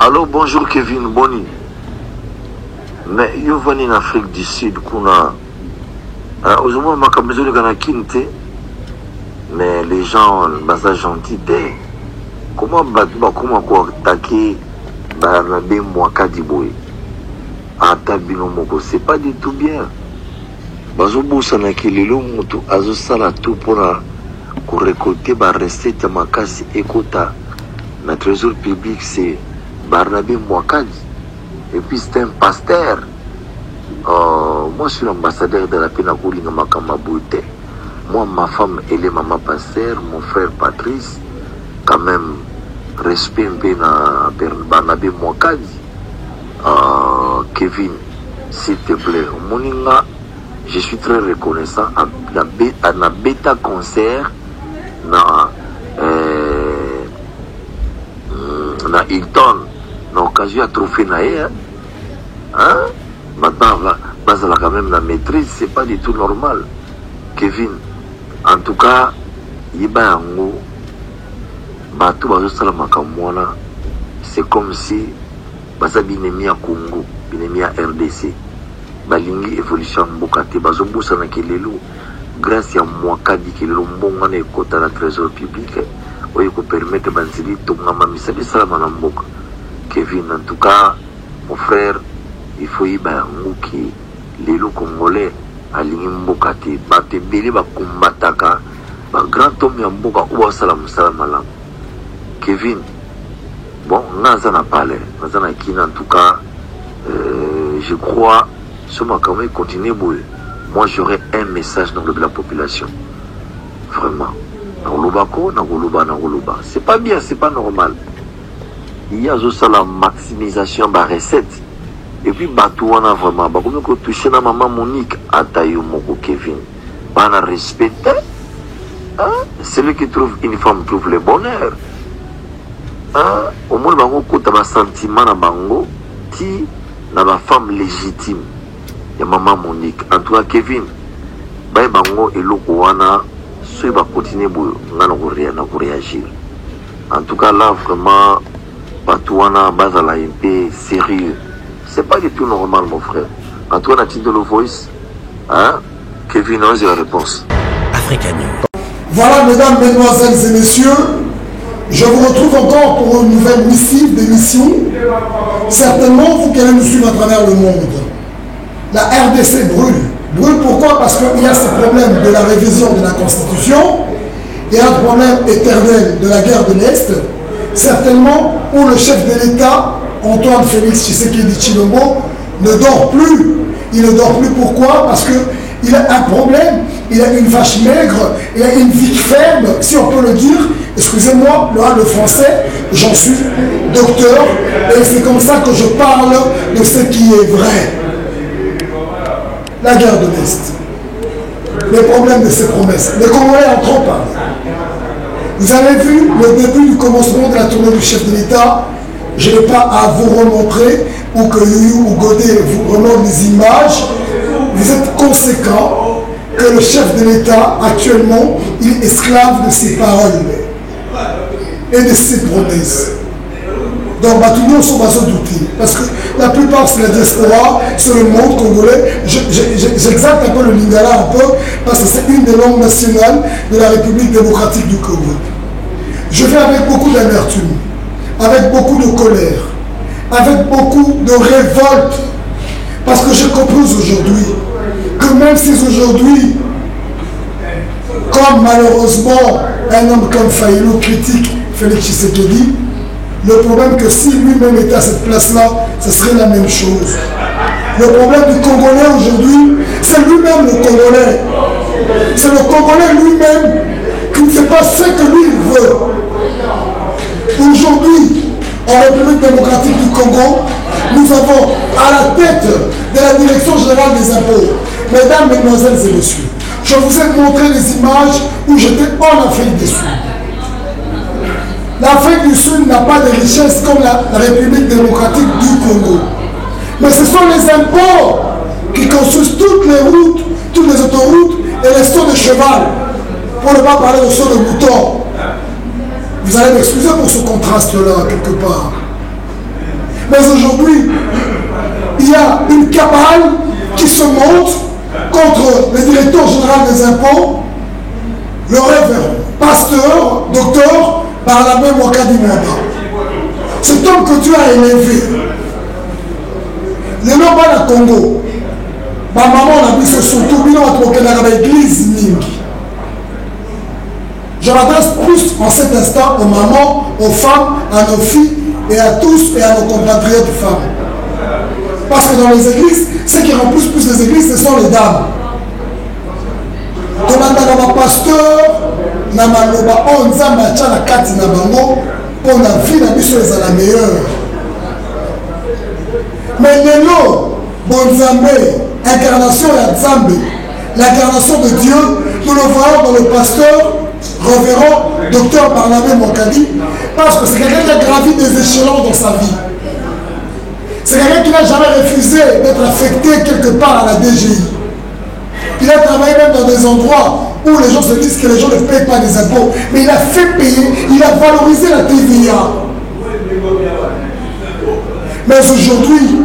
Allô, bonjour Kevin Boni. Mais yo venu en Afrique du Sud, kuna. Aujourd'hui, ma camisole est en Kinte. Mais les gens, sont gentils. Comment quoi attaquer Barnabé Mwakadiboye? C'est pas du tout bien. Bazobusa na kilelo mutu azosala tout pour récolter ba recette makasi ekota na trésor public, c'est Barnabé Mwakadi. Et puis c'est un pasteur. Moi je suis l'ambassadeur de la paix na Koulinga Makamabouté. Moi ma femme elle est maman pasteur, mon frère Patrice. Quand même respect un peu na Barnabé Mwakadi. Kevin, s'il te plaît, Moninga, je suis très reconnaissant à la bêta concert na Hilton na occasion à trophée na maintenant là quand même la maîtrise, c'est pas du tout normal. Kevin, en tout cas yiba yango bato bazosala makambo, c'est comme si baza binemia Congo, binemia RDC, balingi évolution mbokate bazobusa na kelelo grâce à Mwakadi kelelo mbongo na ekota na trésor public oyo ko permettre banzili tongama misabi salama na mboka. Kevin, en tout cas mon frère, il faut y banguki lelo congolais alingi mbokate bate beli ba kombataka ba grand homme ya mboka oba salama malamu. Kevin, bon, Naza n'a pas l'air. Naza n'a qui, en tout cas, je crois, ce makamé continue. Moi, j'aurais un message dans la population. Vraiment. C'est pas bien, c'est pas normal. Il y a aussi la maximisation de la recette. Et puis, Batouana, vraiment, comme on touche na maman Monique, Atayo Moko Kevin. On a respecté. Celui qui trouve une femme trouve le bonheur. Au moins bango kota ba sentiment na bango ti na ba femme légitime ya maman Monique. En tout cas Kevin, bay bango eloko wana so ba continuer boyo ngana ko réagir. En tout cas là vraiment Batouana bazala un peu sérieux. C'est pas du tout normal mon frère. En tout cas na le voice, Kevin a la réponse. Africa News. Voilà mesdames, mesdemoiselles et messieurs, je vous retrouve encore pour une nouvelle missive d'émission. Certainement, vous qui allez nous suivre à travers le monde. La RDC brûle. Brûle pourquoi? Parce qu'il y a ce problème de la révision de la Constitution. Il y a un problème éternel de la guerre de l'Est. Certainement, où le chef de l'État, Antoine Félix Tshisekedi Tshilombo, ne dort plus. Il ne dort plus pourquoi? Parce qu'il a un problème, il a une vache maigre, il a une vie ferme, si on peut le dire. Excusez-moi, le français, j'en suis docteur, et c'est comme ça que je parle de ce qui est vrai. La guerre de l'Est, les problèmes de ces promesses, les Congolais en trop parlent. Vous avez vu le début du commencement de la tournée du chef de l'État. Je n'ai pas à vous remontrer, ou que Youyou ou Godet vous remontent les images. Vous êtes conséquent que le chef de l'État, actuellement, il est esclave de ses paroles et de ses promesses. Donc, tout le monde se douter. Parce que la plupart, c'est la diaspora, c'est le monde congolais. J'exacte un peu le lingala, un peu, parce que c'est une des langues nationales de la République démocratique du Congo. Je vais avec beaucoup d'amertume, avec beaucoup de colère, avec beaucoup de révolte, parce que je comprends aujourd'hui que même si aujourd'hui, comme malheureusement un homme comme Faïlo critique Félix Tshisekedi, le problème que si lui-même était à cette place-là, ce serait la même chose. Le problème du Congolais aujourd'hui, c'est lui-même le Congolais. C'est le Congolais lui-même qui ne fait pas ce que lui veut. Aujourd'hui, en République démocratique du Congo, nous avons à la tête de la Direction générale des impôts, mesdames, mesdemoiselles et messieurs, je vous ai montré les images où j'étais en Afrique du Sud. L'Afrique du Sud n'a pas de richesse comme la République démocratique du Congo. Mais ce sont les impôts qui construisent toutes les routes, toutes les autoroutes et les sauts de cheval. Pour ne pas parler de sauts de mouton. Vous allez m'excuser pour ce contraste-là, quelque part. Mais aujourd'hui, il y a une cabale qui se monte contre le directeur général des impôts, le révérend pasteur, docteur Barnabé Mwakadi Mwamba. Cet homme que Dieu a élevé, les noms à Congo, ma maman a dit surtout dans l'église Mingi. Je m'adresse plus en cet instant aux mamans, aux femmes, à nos filles et à tous et à nos compatriotes femmes. Parce que dans les églises, ceux qui remplissent plus les églises, ce sont les dames. Demande à pasteur, na maloba on nzamba tcha na kati na bango pour la vie na biso est la meilleure. Mais lelo bonzambe incarnation ya Nzambe, l'incarnation de Dieu, nous le voyons dans le pasteur révérend docteur Barnabé Mwakadi, parce que c'est quelqu'un qui a gravi des échelons dans sa vie. C'est quelqu'un qui n'a jamais refusé d'être affecté quelque part à la DGI. Il a travaillé même dans des endroits où les gens se disent que les gens ne payent pas des impôts. Mais il a fait payer, il a valorisé la TVA. Mais aujourd'hui,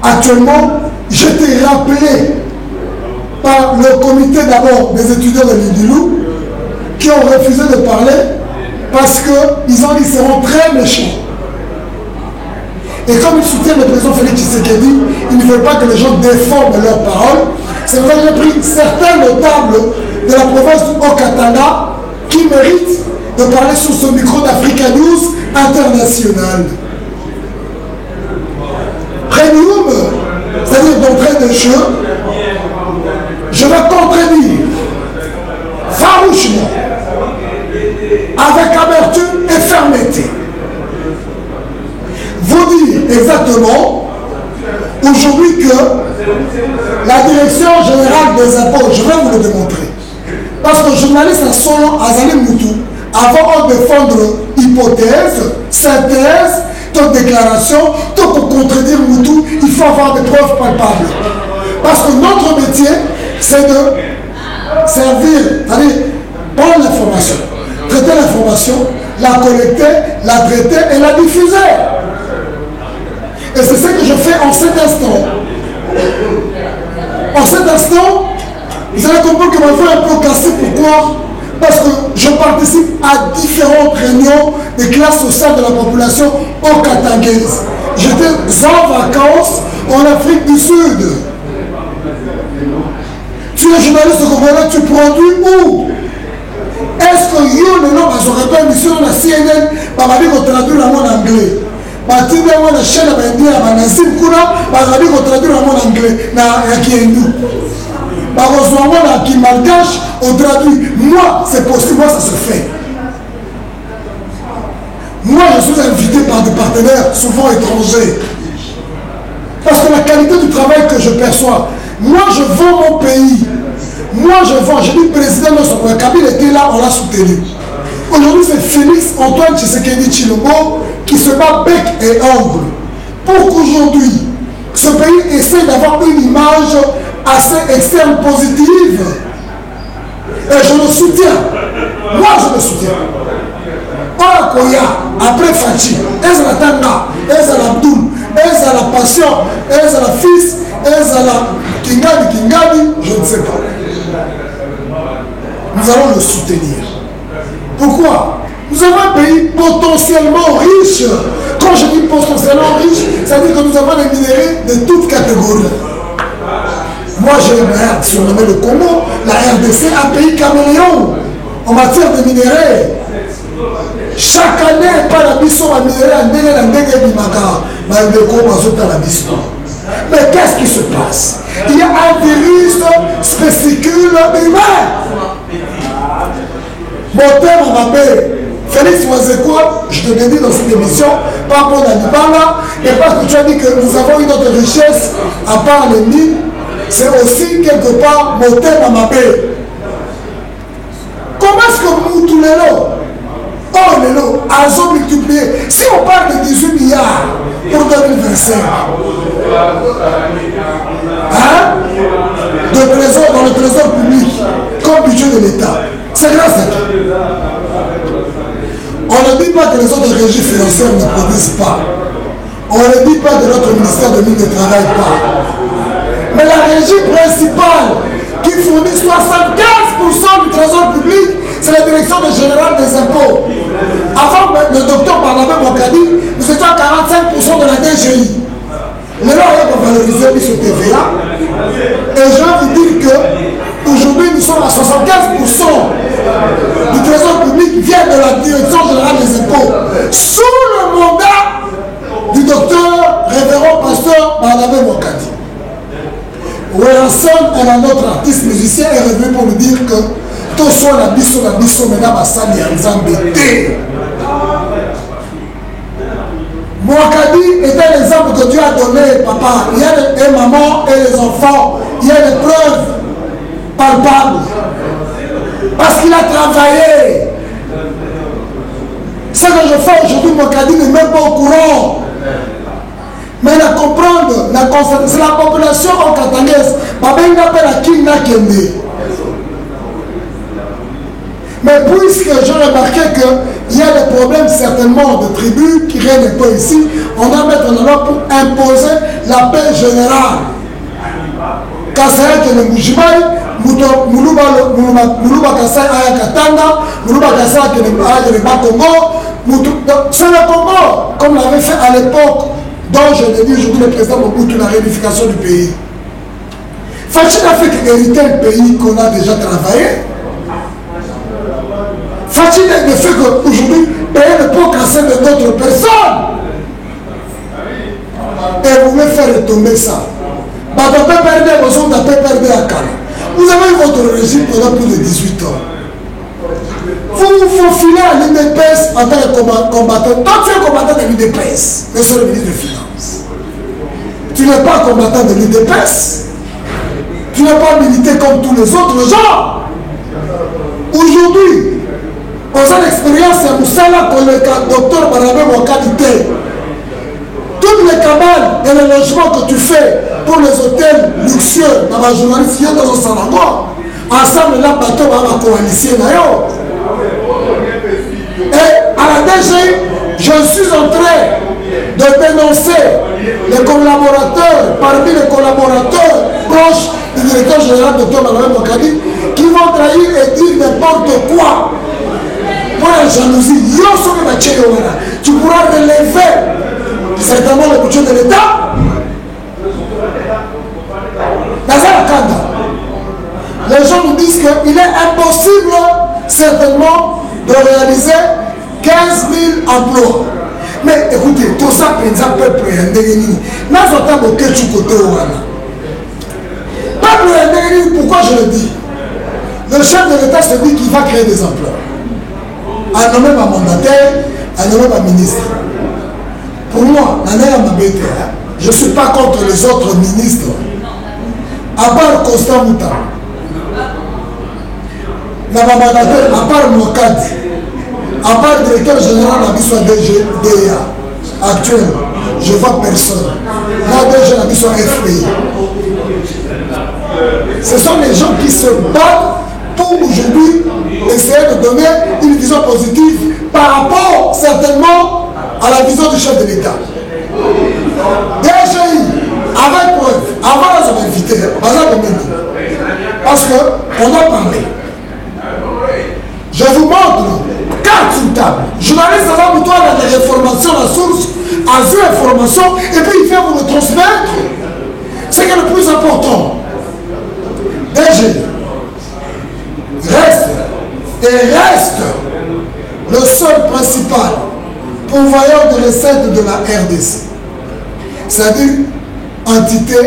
actuellement, j'étais rappelé par le comité d'abord des étudiants de l'Idilou qui ont refusé de parler parce qu'ils ont dit qu'ils seront très méchants. Et comme ils soutiennent le président Félix Tshisekedi, ils ne veulent pas que les gens déforment leurs paroles. C'est vrai que j'ai pris certains notables de la province du Haut-Katanga qui méritent de parler sur ce micro d'Africa News International. Premium, c'est-à-dire d'entrée de jeu, je vais contredire farouchement, avec amertume et fermeté. Vous dire exactement aujourd'hui que la direction générale des impôts, je vais vous le démontrer, parce que le journaliste a son nom Azali Moutou, avant de défendre hypothèse, synthèse, toute déclaration, tout pour contredire Moutou, il faut avoir des preuves palpables. Parce que notre métier, c'est de servir, c'est-à-dire prendre l'information, traiter l'information, la collecter, la traiter et la diffuser. Et c'est ce que je fais en cet instant. En cet instant, vous allez comprendre que ma voix est un peu cassée. Pourquoi? Parce que je participe à différentes réunions des classes sociales de la population haut-katangaise. J'étais en vacances en Afrique du Sud. Tu es journaliste congolais, tu produis où? Est-ce que yo le nom n'aurait pas émission dans la CNN, va dire traduire le monde anglais? Batinde wana chaîne à India, Banasim Kuna, va dire traduire le monde anglais, na Kiendu. Barozouamona qui malgache, on traduit. Moi, c'est possible, moi, ça se fait. Moi, je suis invité par des partenaires, souvent étrangers. Parce que la qualité du travail que je perçois, moi, je vends mon pays. Moi, je vends. J'ai dit, président de Kabila était là, on l'a soutenu. Aujourd'hui, c'est Félix Antoine Tshisekedi Tshilombo qui se bat bec et ongle pour qu'aujourd'hui, ce pays essaie d'avoir une image assez externe positive. Et je le soutiens. Moi, je le soutiens. Pas Koya, après Fachi, Ezra Tanga, Ezra Abdoul, Ezra la Passion, Ezra la Fils, Ezra la Kingadi, je ne sais pas. Nous allons le soutenir. Pourquoi? Nous avons un pays potentiellement riche. Quand je dis potentiellement riche, ça veut dire que nous avons des minéraux de toutes catégories. Moi, j'ai surnommé le Congo, la RDC, un pays caméléon en matière de minéraux. Chaque année, pas la mission à minéraux, mais qu'est-ce qui se passe? Il y a un virus spécicule humain. Mon terme m'appelle Félix Wazekwa, je te l'ai dit dans cette émission, par rapport à Nibala, et parce que tu as dit que nous avons une autre richesse à part les mines. C'est aussi quelque part mon thème à ma paix. Comment est-ce que nous, tous les lots, oh les lots, ont multiplié? Si on parle de 18 milliards pour 2025, hein, de trésor dans le trésor public, comme budget de l'État, c'est grâce à qui? On ne dit pas que les autres régies financières ne produisent pas. On ne dit pas que notre ministère de mines ne travaille pas. Mais la régie principale qui fournit 75% du trésor public, c'est la direction générale des impôts. Avant le docteur Barnabé Mokadi, nous étions à 45% de la DGI. Mais là, on va valoriser sur TVA. Et je vais vous dire qu'aujourd'hui, nous sommes à 75% du trésor public vient de la direction générale des impôts. Sous le mandat du docteur révérend pasteur Barnabé Mokadi. Wilson est un autre artiste musicien est revenu pour nous dire que tout soit la biso, maintenant, Bassali Nzambé. Mokadi était l'exemple que Dieu a donné, papa. Il y a des mamans et les enfants, il y a des preuves palpables. Parce qu'il a travaillé. Ce que je fais aujourd'hui, Mokadi n'est même pas au courant. Mais la comprendre, c'est la population en katangès. Mais puisque j'ai remarqué qu'il y a des problèmes certainement de tribus qui règnent pas ici, on va mettre en œuvre pour imposer la paix générale. Kasaya que le Mujimai, Moulouba Kasaya Aya Katanga, Moulouba Kasaya que le Congo, c'est le Congo, comme l'avait fait à l'époque. Donc je l'ai dit aujourd'hui, le président Mobutu, la réunification du pays. Fachi n'a fait qu'hériter un pays qu'on a déjà travaillé. Fachi ne fait qu'aujourd'hui payer le pot cassé de d'autres personnes. Et vous voulez faire retomber ça. Vous avez eu votre régime pendant plus de 18 ans. Vous vous faufilez à l'UDPS en tant que combattant. Toi, tu es combattant de l'UDPS, monsieur le ministre des Finances. Tu n'es pas combattant de l'UDPS. Tu n'es pas milité comme tous les autres gens. Aujourd'hui, on a l'expérience à Moussala pour le docteur Barnabé Mokadi. Toutes les cabales et les logements que tu fais pour les hôtels luxueux dans ma journaliste, il y a dans un salon. Ensemble, là, bateau va ma coalition. Et à la DG, je suis en train de dénoncer les collaborateurs, parmi les collaborateurs proches du directeur général Dr Barnabé Mokadi, qui vont trahir et dire n'importe quoi. Pour la jalousie, tu pourras relever certainement le budget de l'État. Les gens nous disent qu'il est impossible certainement de réaliser 15 000 emplois. Mais écoutez, tout ça, peuple, pourquoi je le dis? Le chef de l'État se dit qu'il va créer des emplois. À nommer ma mandataire, à nommer ma ministre. Pour moi, je ne suis pas contre les autres ministres. À part Constant Mouta, la mandataire, à part Mokadi, à part le directeur général de la DGA actuel, je ne vois personne. La DG la mission FPI. Ce sont les gens qui se battent pour aujourd'hui essayer de donner une vision positive par rapport certainement à la vision du chef de l'État. DGI, avec preuve, avant de s'inviter, parce qu'on a parlé. Je vous montre, carte sur table. Journaliste avant pour toi, il y a des informations, la source, a vu l'information, et puis il vient vous le transmettre. C'est que le plus important. DG reste le seul principal pourvoyeur de recettes de la RDC. C'est-à-dire, entité,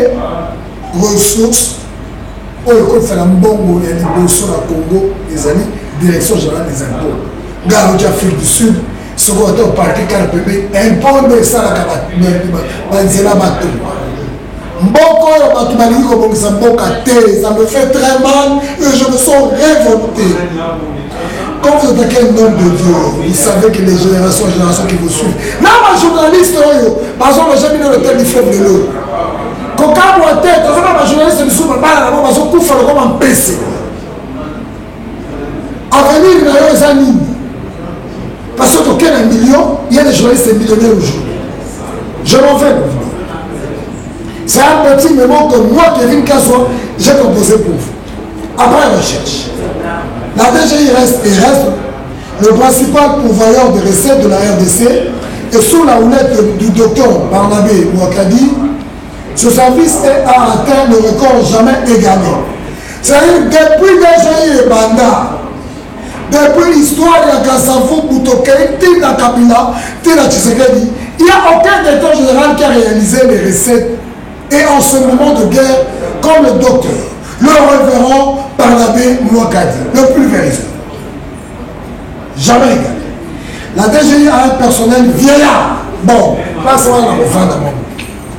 ressources, au Mbongo, il y a des bourses au Congo, les amis, direction générale des impôts. Garo d'Afrique du Sud, ce qu'on a au parti Carpébé, impôt de ça, la bateau. Mboko, ça me fait très mal et je me sens révolté. Quand vous attaquez un homme de Dieu, vous savez que les générations qui vous suivent. Non, ma journaliste, par exemple, j'ai mis dans l'hôtel du fleuve de l'eau. Quand on tête, ma journaliste me souffre, je suis couvert comme un PC. Avenir, il y a des amis. Parce que aucun million, il y a des journalistes millionnaires aujourd'hui. Je m'en vais. C'est un petit moment que moi, Kevin Kassoua, j'ai composé pour vous. Après recherche. La DGI reste le principal pourvoyeur de recettes de la RDC et sous la houlette du docteur Barnabé Mouakadi, ce service a atteint le record jamais égalé. C'est-à-dire depuis DGI et Banda, depuis l'histoire de Kassavou, Boutokei, Tina Kabila, Tina Tshisekedi, il n'y a aucun directeur général qui a réalisé les recettes. Et en ce moment de guerre, comme le docteur, le révérend Barnabé Mouakadi, le plus vérifié. Jamais égalé. La DGI a un personnel vieillard. Bon, pas ça, on va le faire d'abord.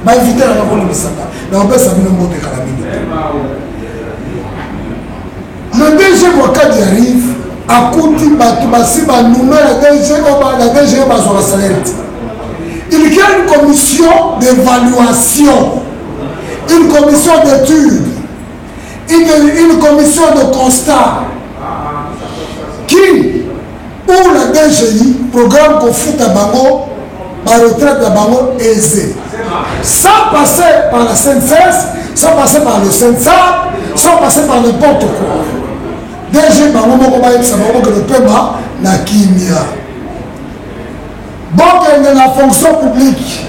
On va éviter la parole de Bissaka. Mais on peut savoir le mot de Kalamine. Le DG Mouakadi arrive. À côté de nommé la DG sur la salaire. Il y a une commission d'évaluation, une commission d'études, une commission de constat qui, pour la DGI, programme qu'on fout à Bango, la retraite de Bango aisée. Sans passer par la CNCS, sans passer par le CENSA, sans passer par n'importe quoi. DG Bango que le PEMA n'a kimia. Bon, il y a la fonction publique.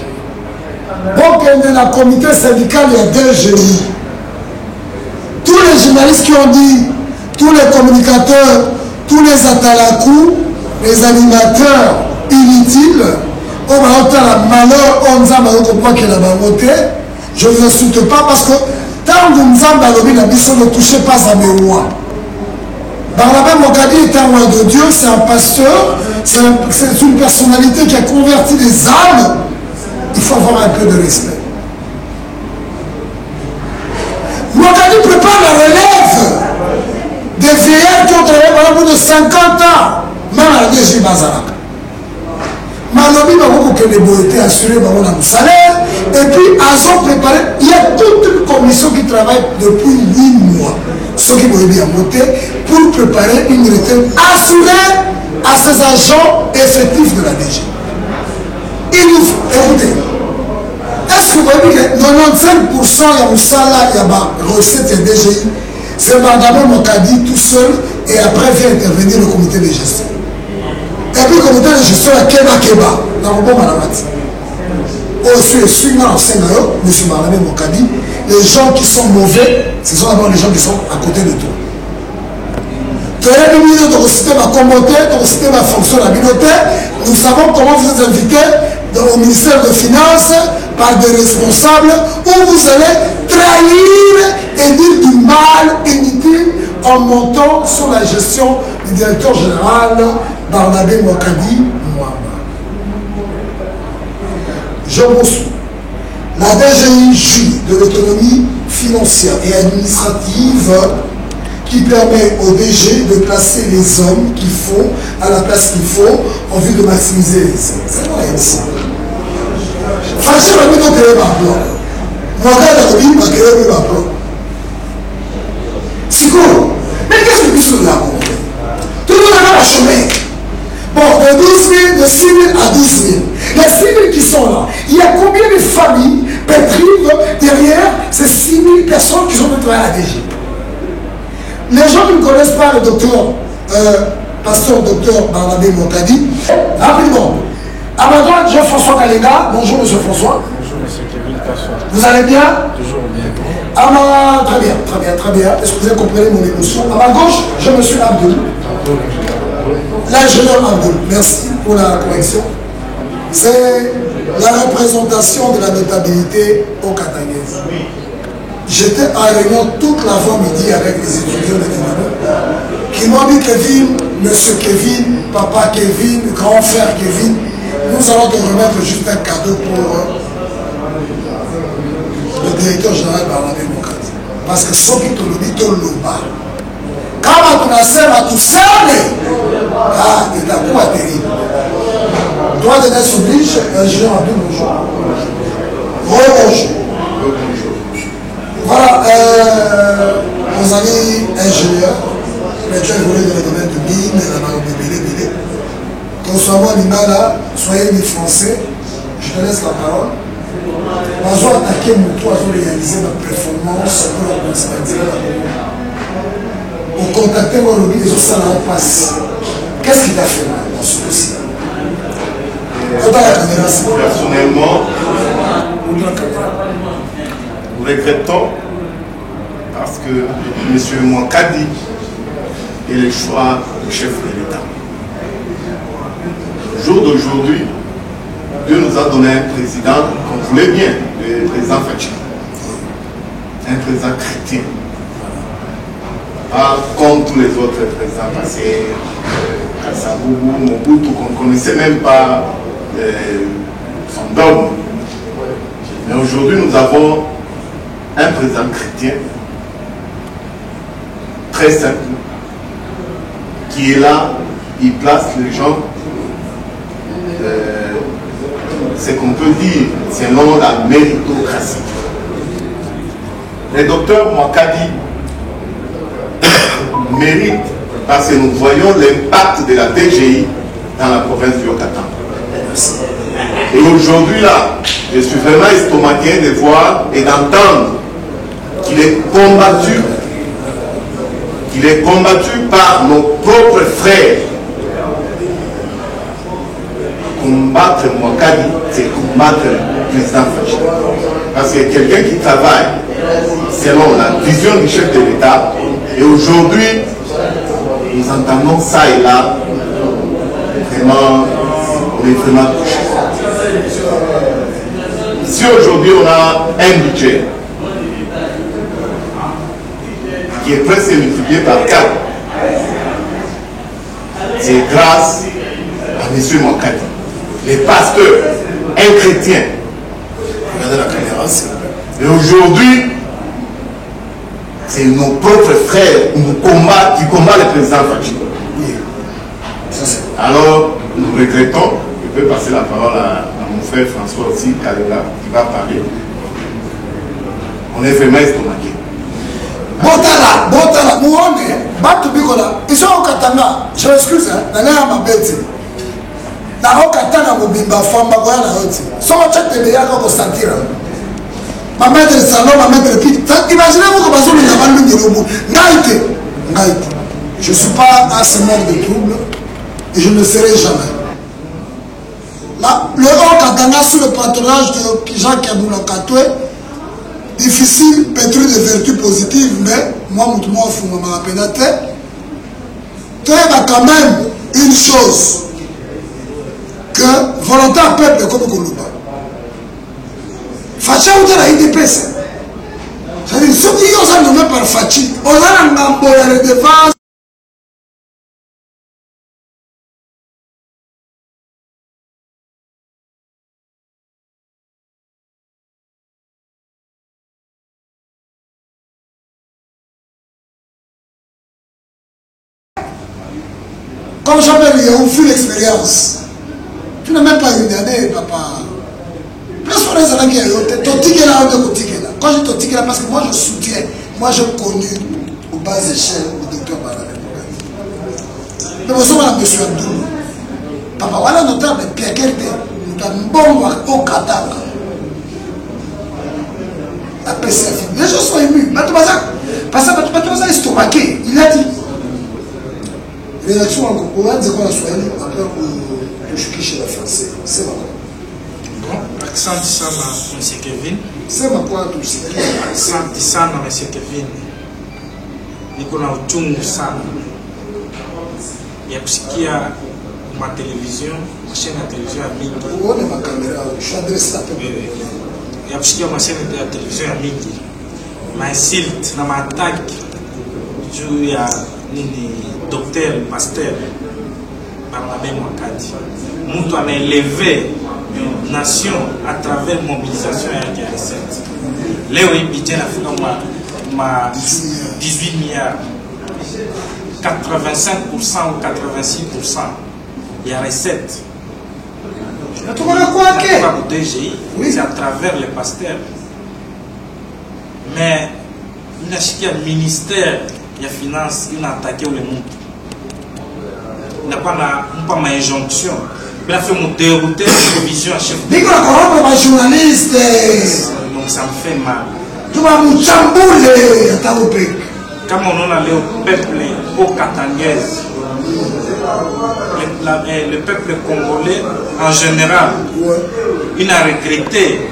Bon, il y a la comité syndical, il y a DGI. Tous les journalistes qui ont dit, tous les communicateurs, tous les atalakou, les animateurs inutiles, on va faire la malheur, on va comprendre qu'il a voté. Je ne vous insulte pas parce que tant que nous avons la mission, ne touchez pas à mes rois. Barnabé Mouakadi est un roi de Dieu, c'est un pasteur, c'est une personnalité qui a converti les âmes. Il faut avoir un peu de respect. Mouakadi prépare la relève des vieillards qui ont travaillé pendant plus de 50 ans, même à la DG Bazaraka. Malobi va les beautés assurées par un salaire, et puis ils ont préparé, il y a toute une commission qui travaille depuis 8 mois. Ceux qui vont bien voter pour préparer une retraite assurée à ces agents effectifs de la DG. Écoutez, est-ce que vous voyez que 95% il y a Moussala, il y a recette et DGI, c'est Barnabé Mouakadi tout seul et après vient intervenir le comité de gestion. Et puis le comité de gestion est Keba, dans le bon Malamati. Aussi, je suis dans l'enseignant, M. Barnabé Mouakadi, les gens qui sont mauvais, ce sont d'abord les gens qui sont à côté de toi. Tu as une minute de reciter ma communauté, de reciter ma fonction à la communauté. Nous savons comment vous êtes invités au ministère des Finances par des responsables où vous allez trahir et dire du mal inutile en montant sur la gestion du directeur général Barnabé Mouakadi. Je vous suis. La DGI jouit de l'autonomie financière et administrative qui permet au DG de placer les hommes qu'il faut à la place qu'il faut en vue de maximiser les aides. C'est vrai ici. Franchement, on va créer ma plan. Moi, quand on va créer ma plan. C'est cool. Mais qu'est-ce que nous sommes là pour faire? Tout le monde a un chemin. Bon, de 12 000, de 6 000 à 12 000. Les 6 000 qui sont là, il y a combien de familles pétrives derrière ces 6 000 personnes qui sont de travailler à la DG? Les gens qui ne connaissent pas le docteur, pasteur docteur Barnabé Mouakadi, rapidement. À ma droite, Jean-François Kalenga. Bonjour, monsieur François. Bonjour, monsieur Kevin Kassoua. Vous allez bien? Toujours bien. À ma... Très bien, très bien, très bien. Est-ce que vous avez compris mon émotion? À ma gauche, je me suis Abdoul. L'ingénieur Abdoul. Merci pour la correction. C'est la représentation de la notabilité au Katangès. J'étais en réunion toute l'avant-midi avec les étudiants de Dinamo qui m'ont dit Kevin, monsieur Kevin, papa Kevin, grand frère Kevin, nous allons te remettre juste un cadeau pour le directeur général Barnabé Mouakadi. Parce que ce qui te le dit, te le bat. Quand tu as servi à tout seul, il a quoi terrible. Droit de naissance oblige, ingénieur Abdou, bonjour. Bonjour. Voilà, nos amis ingénieurs, les gens évoluent dans le domaine de mine, la bébé. Qu'on soit moi Bazo attaqué Moutou, bazo réaliser ma performance pour la conservative. Au contacter mon lobby, les autres salariés passent. Qu'est-ce qui t'a fait mal dans ce dossier? Personnellement, nous regrettons parce que M. Mouakadi est le choix du chef de l'État. Au jour d'aujourd'hui, Dieu nous a donné un président qu'on voulait bien, le président Fachi. Un président chrétien. Pas comme tous les autres présidents passés, Kassaboubou, Mobutu, qu'on ne connaissait même pas son dogme. Mais aujourd'hui, nous avons un président chrétien très simple qui est là, il place les gens, ce qu'on peut dire selon la méritocratie. Le docteur Mouakadi mérite parce que nous voyons l'impact de la DGI dans la province du Haut-Katanga. Et aujourd'hui là, je suis vraiment estomaqué de voir et d'entendre qu'il est combattu par nos propres frères. Combattre Mouakadi, c'est combattre le président Fachi. Parce que quelqu'un qui travaille selon la vision du chef de l'État, et aujourd'hui, nous entendons ça et là, vraiment, on est vraiment touché. Si aujourd'hui on a un budget qui est presque multiplié par 4, c'est grâce à M. Mouakadi. Les pasteurs, un chrétien, regardez la caméra, et aujourd'hui, c'est nos propres frères qui combattent le président Fachi. Alors, nous regrettons, je peux passer la parole à mon frère François aussi, Kalela, qui va parler. On est vraiment estomaqué. Botala, Mouane, Batu Bikola, ils sont au Katanga, je m'excuse, d'aller à ma bête. Dans le Katanga, Mobimba, Famba, Goyana, sans check de Béa, on sentir. Ma mère de salon, ma mère de pique. Imaginez-vous que Bazo nous avons mis le bout. Naïté. Je ne suis pas un semeur de troubles et je ne le serai jamais. Là, le Haut-Katanga sous le patronage de Jean Kaboula Katoué, difficile, pétri de vertus positives, mais moi, je me rappelle, tu as quand même une chose que volontaire peuple comme Koulouba. Fachi a la IDPS. C'est-à-dire, ceux qui ont nommé par Fachi, on a un gambo à la défense. Comme j'appelle, il y a une full expérience. Tu n'as même pas une année, papa. Presque les gens qui ont totiqué là, quand je totiqué là, parce que moi je soutiens, moi j'ai connu aux bas échelles le docteur Barale. Mais vous savez, monsieur Abdou, papa, voilà notable, Pierre Kerte, nous avons bon au Katanga. La PCF, les gens sont émus. Parce que tu vas estomaqué, il a dit. Réaction en Congo, on a dit qu'on a soigné, après on touche chez la français. C'est bon. Accent sana M. Kevin. C'est ma quoi tout ça. Accent sana M. Kevin. Niko na uchungu sana ya kusikia ma télévision, ma chaîne ya télévision ya mingi. Uone ma caméra, je suis adressé à toi. Ya kusikia ma chaîne ya télévision ya mingi. Ma insulte na ma attaque juu ya nini docteur, pasteur Barnabé Mouakadi. Moutou a élevé une nation à travers mobilisation et la recette. Léo Ibidjen a fait 18 milliards. 85% ou 86% il y a recette. C'est à travers les pasteurs. Mais il y a un ministère de finances qui a attaqué le monde. Il n'y a pas d'injonction. Il a fait mon dérouter de vision à chef. Dis que la corrompre ma journaliste. Donc ça me fait mal. Tu vas me chambouler à ta OPEC. Quand on allait au peuple, au Katangaise, le peuple congolais en général, il a regretté.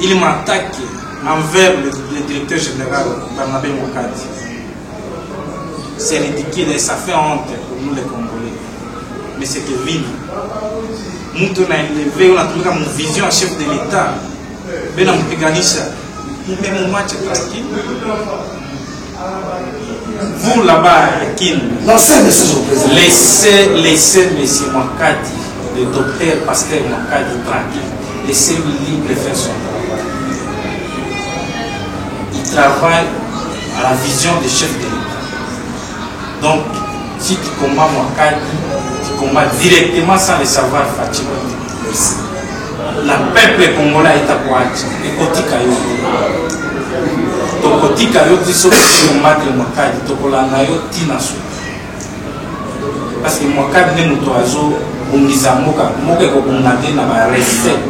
Il m'attaque envers le directeur général Barnabé Mokadi. C'est ridicule et ça fait honte pour nous les Congolais. Mais c'est que Kevin, nous on a élevé, on a trouvé comme vision à chef de l'État. Mais on a Piganisha, il met mon match tranquille. Vous là-bas, laissez M. Mokadi, le docteur pasteur Mokadi tranquille. Laissez-le libre faire son travail. Il travaille à la vision des chefs de l'État. Donc, si tu combats Mokadi, tu combats directement sans le savoir Fatima. La peuple congolais est à quoi? Et Kotika yo. Donc, Kotika yo, tu sais que combattre Mokadi, tu kolanga yo, tinasu. Parce que Mokadi n'est pas oiseau, on dit ça, Moka est na recette.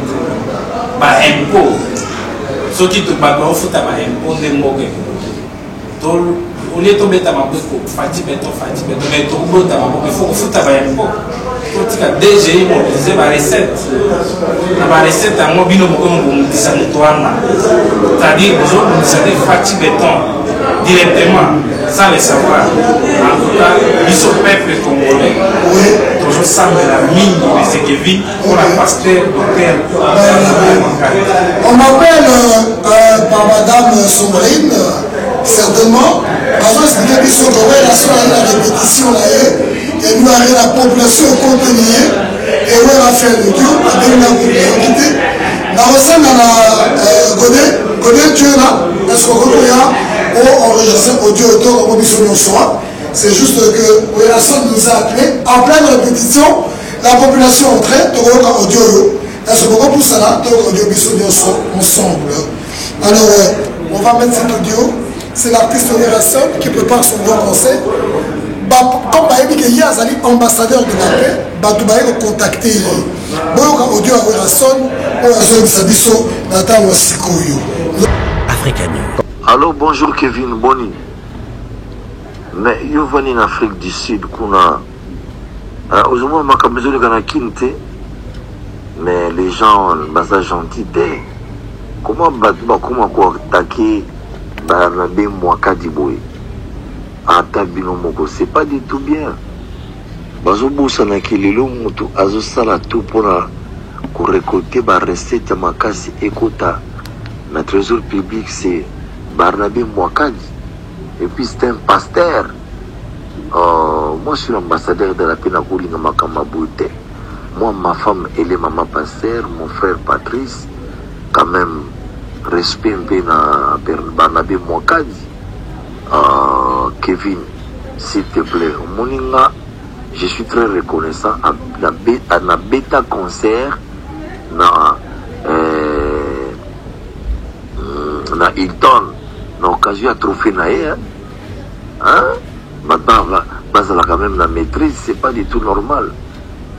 Ba impôt. Ce qui te bat au foot à ba impôt de Moka. Au lieu de mettre ma bouche pour fatiguer, mais tout le monde il faut foot à ba impôt. Quand tu as DGI mobilisé ma recette, la recette à moi, bino on dit ça c'est-à-dire que vous avez fatigué directement sans le savoir. En tout cas, ils sont peuple congolais. Toujours semble la mine de ce qui vit pour la pasteur docteur. On m'appelle par Madame Sombrine, certainement. Parce que c'est qu'ils sont la répétition là. Et nous avons la population contenue et on a fait le Dieu, avec la communauté. La recette dans la Godé Dieu là, est-ce qu'on a enregistré audio auteur comme mission soir. C'est juste que Wilson nous a appelé en pleine répétition, la population entrait, tu vois audio. Est-ce qu'on pour ça là, audio mission ensemble. Alors on va mettre cet audio. C'est l'artiste Wilson qui prépare son bon conseil. Comme il y a un ambassadeur de la paix, il va contacter audio à Wilson Allô, bonjour Kevin Boni. Mais yo venu en Afrique du Sud kuna aujourd'hui makambezo kana kinte mais les gens basa gentils. Comment comment quoi attaquer Barnabé Mokadi boy ata bino moko c'est pas du tout bien. Bazo bosa na kilelo mutu azo sala tout pour récolter ba recette makasi ekota na trésor public c'est Barnabé Mokadi et puis c'est un pasteur. Moi je suis l'ambassadeur de la paix na Kolinga Makama Boute. Moi ma femme elle est maman pasteur, mon frère Patrice quand même respect un peu na Barnabé Mokadi. Kevin s'il te plaît moninga je suis très reconnaissant à la bêta concert na Hilton na occasion à trophée na hein maintenant quand même la maîtrise c'est pas du tout normal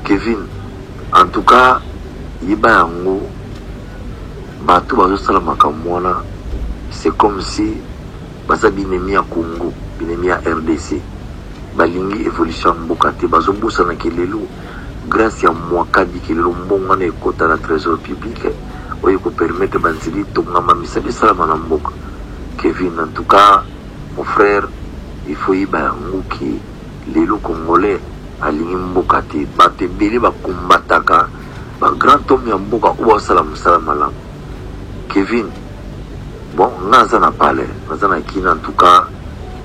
Kevin en tout cas yiba yango bato bazo sala makamwana c'est comme si baza binemi ya Congo binemi ya RDC balingi évolution mbokate bazo bosa na kelelo grâce à Mokadi kelelo mbonga na ekota na trésor public oyo ko permettre banzili tongama misali salama na mboka Kevin en tout cas mon frère il faut y banguki lelo congolais alingi mbokate bato ebele bakombataka ba grand homme ya mboka oyo sala musala malamu Kevin bon naza na palais naza na kina en tout cas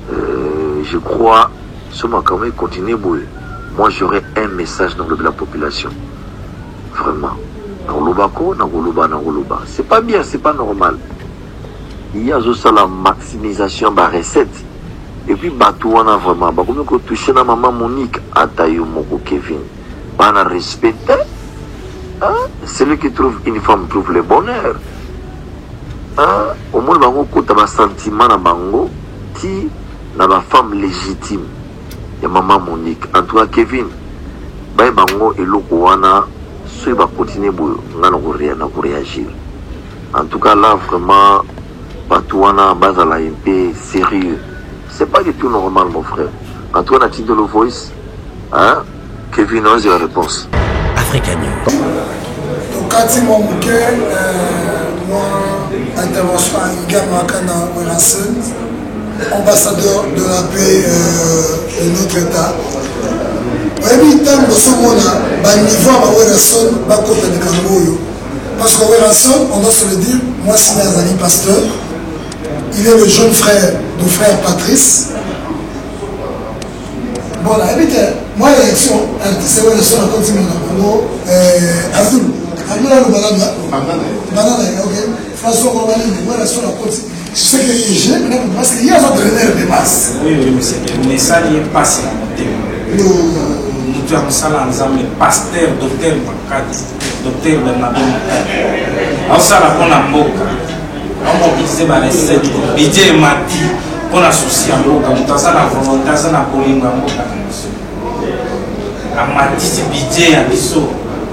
je crois ce makamé continuer boule. Moi j'aurais un message dans la population vraiment c'est pas bien, c'est pas normal. Il y a aussi la maximisation de la recette et puis batou on a vraiment comme que toucher na maman Monique atayo moko Kevin on a respecté celui qui trouve une femme trouve le bonheur au moins bango kota ba sentiment na bango ti na ba femme légitime et maman Monique en tout cas Kevin baye bango eloko wana soki bakontinue boye nga na koréagir. En tout cas là vraiment bato wana bazala un peu sérieux. C'est pas du tout normal mon frère. En tout cas na titre de le voice hein Kevin a la réponse. Africa News. Kati Mouké, moi intervention à Iga Makana Wilson, ambassadeur de la paix de notre État. Oui, tant que ce monde a un niveau à Wilson, pas contre les Kangoyo. Parce que Wilson, on doit se le dire, moi c'est Nazali Pasteur, il est le jeune frère du frère Patrice. Bon, là, moi l'élection, c'est Wilson à continuer dans le Congo, Abdoul. Abdoul le banana. Banana, ok. François Romani, moi la seule à continuer. Ce que j'ai, parce qu'il y a un entraîneur de masse. Oui, monsieur. Mais ça, il est passé à mon thème. Nous avons ça là, nous avons le pasteur, docteur Makadi, docteur Bernabé Makadi. Alors ça, là, on a Mboka. On a mobilisé les recettes. Bidje Mati, on a souci à Mboka. Nous avons la volonté, nous avons la Bolinga Mboka. À Mati, c'est Bidje à Bisso.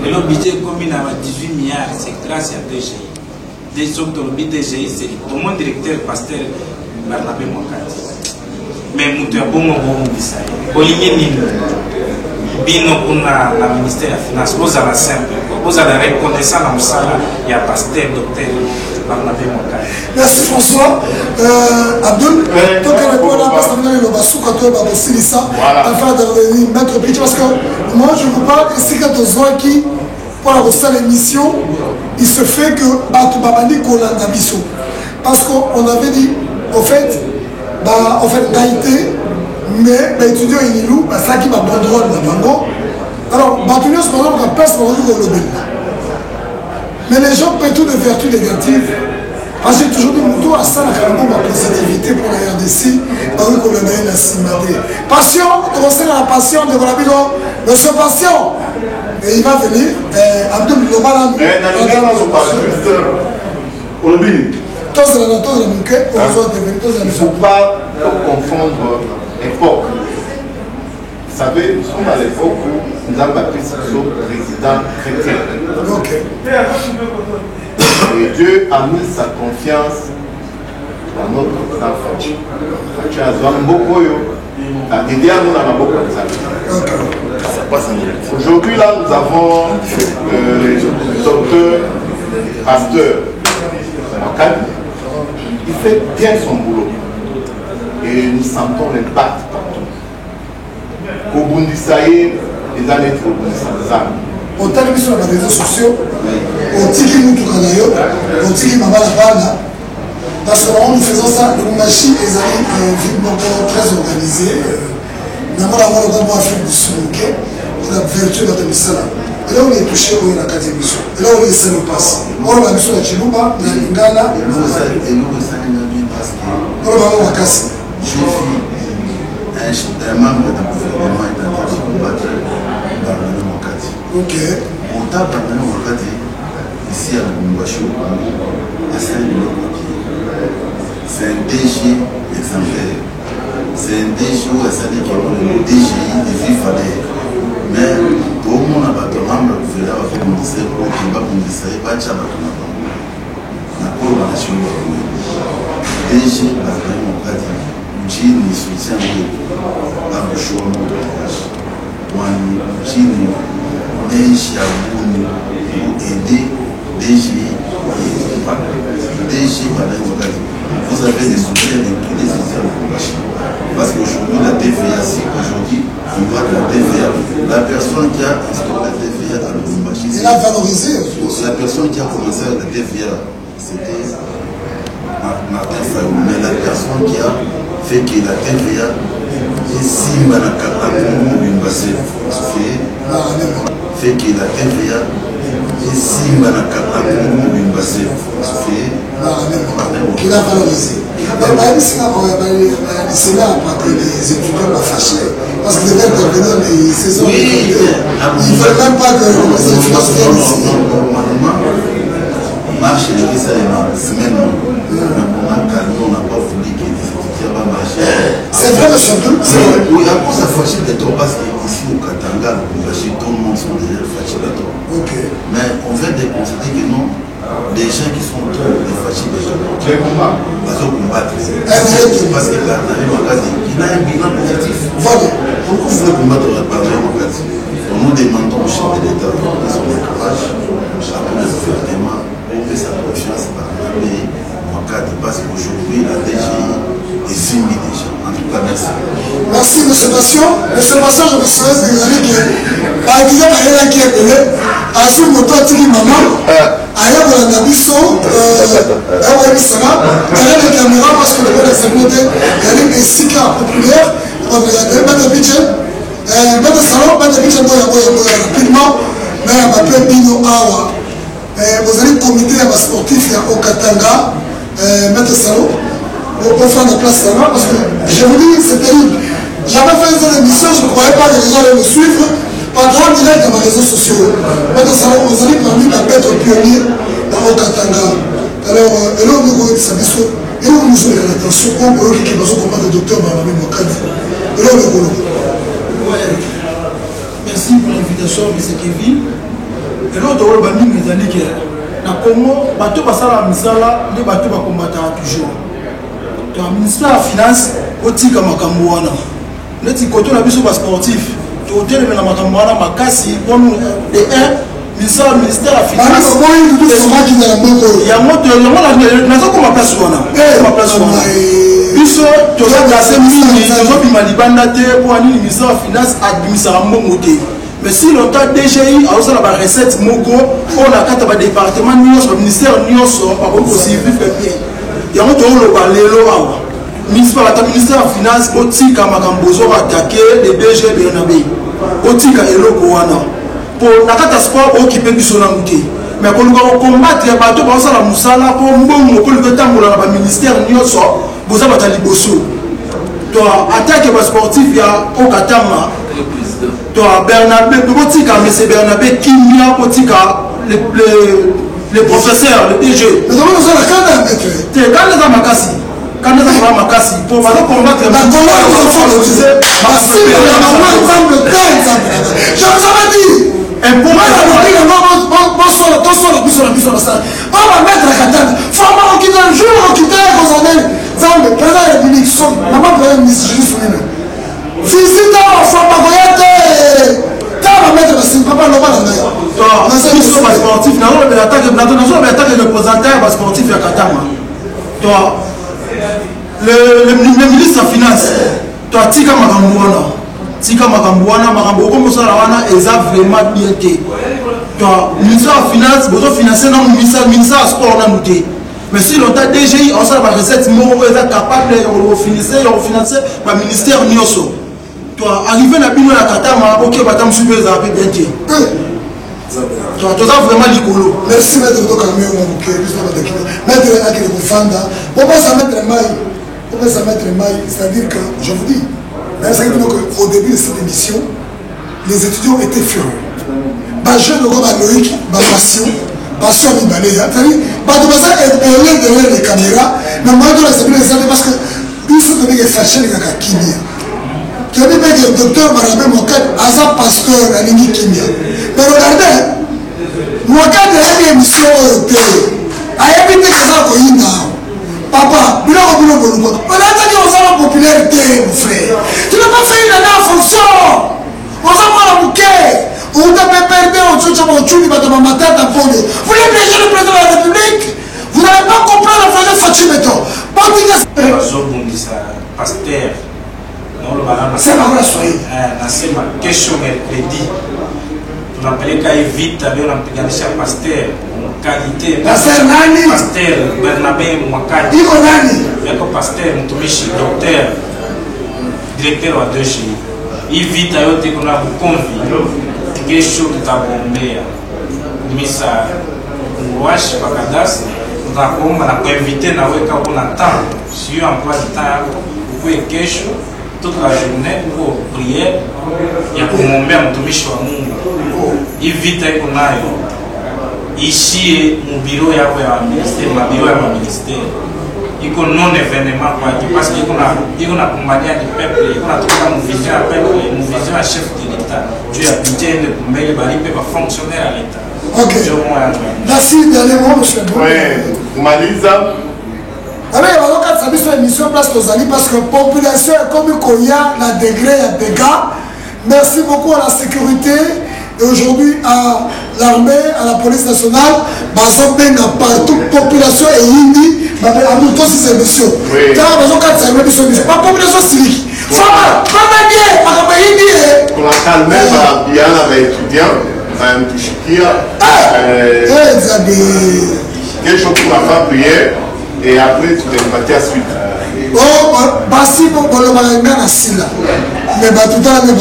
Et le budget commune à 18 milliards, c'est grâce à DGI. Des autres, le DGI, c'est mon directeur, pasteur Barnabé Makadi. Mais nous avons bon ça. Bino kuna la ministère de la Finance, vous avez simple, vous avez reconnaissant dans le salaire, il y a pasteur, docteur Barnabé Makadi. Merci François. Abdoul, toi qui réponds là, parce que nous avons aussi ça, afin de revenir mettre petit, parce que moi je vous parle ici quand on qui pour la l'émission, il se fait que Batou Babandi Kolanda Bissou. Parce qu'on avait dit, au fait, Gaïté, mais étudiant Inilou, ça qui va banderole dans Bango. Alors, Batounia, c'est par exemple qu'on pèse pour le Lobel. Mais les gens paient toutes les vertus négatives. Parce que j'ai toujours dit, Moutou, à ça, la positivité pour la RDC, par où qu'on le met la cimaté. Passion, on sait la passion de Volabilo, monsieur Passion. Et il va venir, Abdoul Lobalan. Mais dans le cas, on parle juste au Lobby. Il ne faut pas confondre l'époque. Vous savez, nous sommes à l'époque où nous avons baptisé ce président chrétien. Et Dieu a mis sa confiance dans notre président Fachi. Fachi a besoin beaucoup d'aider à nous dans la boca. Aujourd'hui, là, nous avons le docteur, pasteur Makadi. Il fait bien son boulot et nous sentons l'impact partout. Au Bundisaïe, les années au Bundisaïe. On t'a mis sur les réseaux sociaux, on tiki Moutoukanayo, on tiki Mabalabana. Parce que nous faisons ça, le machine est un très organisé. Nous avons la Afrique du Sud, la vertu de la Tamisala. Et là, on est touché au Nakati Mission. Et là, on est seul au passe. On a mis sur la Chiluba, la Lingala. On a Wakasi. Je suis un membre de gouvernement et de combattre Barnabé Makadi. Ok. On tape Barnabé Makadi ici à Lubumbashi au Congo, à Saint-Denis. C'est un DG exemplaire. C'est un DG où il y a le DGI de Vifadé. Mais tout le monde a battu membre du gouvernement qui a pour qu'il va conduire pas de chabatou na bango. Na collaboration avec DG Barnabé Makadi. Jini soutient la bouchon de Wani, Jini, DG Abouni pour aider DG Barnabé Makadi. Vous avez des soutiens de tous les étudiants de Lubumbashi. Parce qu'aujourd'hui, la TVA, c'est aujourd'hui, on voit la TVA. La personne qui a instauré la TVA à Lubumbashi, il a valorisé. La personne qui a commencé la TVA, c'était Martin Fayou. Mais la personne qui a fait que la TVA est si malacapable fait que la TVA est si malacapable il a valorisé. Mais c'est là après les étudiants l'ont fâché. Parce qu'ils devaient intervenir les saisons. Ils ne veulent même pas que les étudiants viennent ici. Normalement, marche et ça est semaine. On n'a pas voulu que les étudiants vont marcher. C'est vrai, monsieur Abdoul. Oui, à cause de la fâché de ton parce qu'ici au Katanga, tout le gens qui sont trop fâchés déjà. Parce que combattre, parce que là, il a un bilan positif. Pourquoi vous voulez combattre par exemple? Nous demandons au chef de l'État de son courage, à le gouvernement, de sa confiance par l'armée, parce qu'aujourd'hui, la DGI est signée déjà. En tout cas, merci. Merci, M. Patient. M. Patient, je me souviens que vous avez dit que, par exemple, il y a qui est appelé, à ce moment-là, il maman, ailleurs dans la Nabiso, il y a des caméras parce que le gars de sa côté, il y a des cycles populaires, on va regarder, pas de budget. Pas de salon, pas de budget, rapidement, mais il y a un peu Bino Awa. Vous avez le comité sportif au Katanga, Maître Salon, pour faire la place là-bas, parce que je vous dis, c'est terrible. J'avais fait une émission, je ne croyais pas que les gens allaient me suivre, par grand direct dans mes réseaux sociaux. Maître Salon, vous avez parmi la bête pionnier au Katanga. Alors, et là, on nous dit ça, et là, on nous dit l'attention, on peut qui va se combattre le docteur Maramé Mokadi. Et là, on nous dit. Merci pour l'invitation, M. Kevin. Et l'autre rôle, c'est que dans le Congo, les bateaux passent à la misala, les bateaux vont combattre toujours. Dans le ministère de la Finance, au Tika Makamouana, le Tikoto n'a plus sur sportif. Tu as dit que Makamouana m'a cassé, et un ministère de la Finance. Il y a un mot, il y a un place. Biso, tu as placé mini, tu as mis Malibanda pour aller au ministère de la Finance administrativement monté. Mais si longtemps DGI a aussi la recette Mogo, on a quatre départements, le ministère Nyonso, par contre aussi vif et bien. Il y a un autre le ministère de la Finance, Otika Makambozo attaqué les DG Bernabé. Otika et Lokoana. Pour la catastrophe occupée du Sonamouté. Mais pour nous combattre les bateaux, pour la Moussala, pour nous le ministère Nyonso, vous avez un liboso. Tu as attaqué les sportifs, il y a Okatama. Tu as Bernabé, M. Bernabé, Kimia, les professeurs, les DG. Mais comment nous allons la canne, tu es quand les Amakasi. Quand les Amakasi, pour combattre les bateaux, je vous avais dit. Et pour moi, on va mettre la katane. Il faut avoir un jour, on quitte les président de la République. Maman, je suis soumis. Visite à Fama Goyate. Tu vas mettre le papa normal. C'est un sportif. Nous avons attaqué le représentant sportif à Katama. Le ministre de la Finance, tu as Tika Magambouana. Tika Magambouana, Magambouana, est vraiment bien été. Le ministère de la Finance, vous avez financé dans le ministère de la Sport. Mais si l'on a DGI, on a la recette, on est capable de financer le ministère de Nyonso. Tu as arrivé à la Katama, ok, tu as super bien été. Tu as vraiment l'icolo. Merci, maître Dokamio, mon bouquet. Maître Akile Koufanda. Pourquoi ça mettre maille? Pourquoi ça mettre maille? C'est-à-dire que, je vous dis, au début de cette émission, les étudiants étaient furieux. Je ne vois pas Loïc, ma passion Mibalé. C'est-à-dire, elle est derrière les caméras, mais moi, je ne sais pas parce que ils sont devenus fâchés les gars Kimia. Tu as dit que le docteur Maramé Mokad, Aza pasteur, la ligne Kimia. Mais regardez, Mokad est une émission européenne. A évité que ça soit papa, on a dit aux hommes popularité, mon frère. Tu n'as pas fait une année en fonction. On s'en va la bouquet. On t'a perdu, on se tient au tchouli, on m'a maté à fond. Vous voulez piéger le président de la République? Vous n'avez pas compris la frère Fachimeto. Pasteur. C'est ma soirée. C'est ma question, elle dit. On appelait qu'à éviter, on a pasteur. Qualité. Pasteur Nani. Pasteur Bernabé Mouakadi. Iko Nani. Yako pasteur Mtumishi, docteur, directeur wa DGI. Ivita yote kuna bukonvi. Kesho tutabombea. Misa mwashi pakadasi. Tutakuomba na kuinvite na weka kuna temps. Sio emploi du temps yako. Ukue kesho toute la journée pour prière ya kumwombea mtumishi wa Mungu. Ivita iko nayo. Ici, mon bureau ya ministère, ma bureau ya ministère. Il y a non événement parce qu'il y a accompagné du peuple, il y a une vision à peuple, une vision à chef de l'État. Dieu a budget pour mettre les fonctionnaires à l'État. Ok. Merci, dernier mot, monsieur. Oui, Malisa. Alors, il va y avoir une émission place aux alliés parce que la population est comme il y a un degré à dégâts. Merci beaucoup à la sécurité et aujourd'hui à l'armée, à la police nationale. Partout, population et indi, à nous tous ces émissions. Car la population civique. Pour la calmer, il y a un étudiant, un touchikia. Quelque chose pour la faire prier et après tu te repartis à suite. Oh, basi pour le malanga na sila. Mais tout le temps, les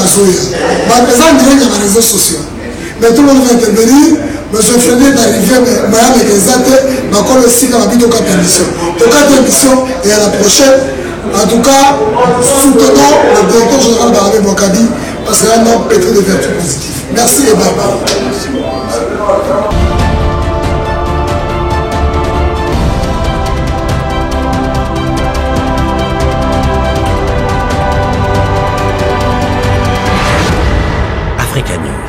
gens les réseaux sociaux. Mais tout le monde va intervenir. Monsieur Frédéric est arrivé, mais avec les athées, mais encore le site dans la vidéo 4 émissions. Donc 4 émissions et à la prochaine. En tout cas, soutenons le directeur général d'Arabie Bokadi parce qu'il y a un homme pétri de vertus positives. Merci et bye bye.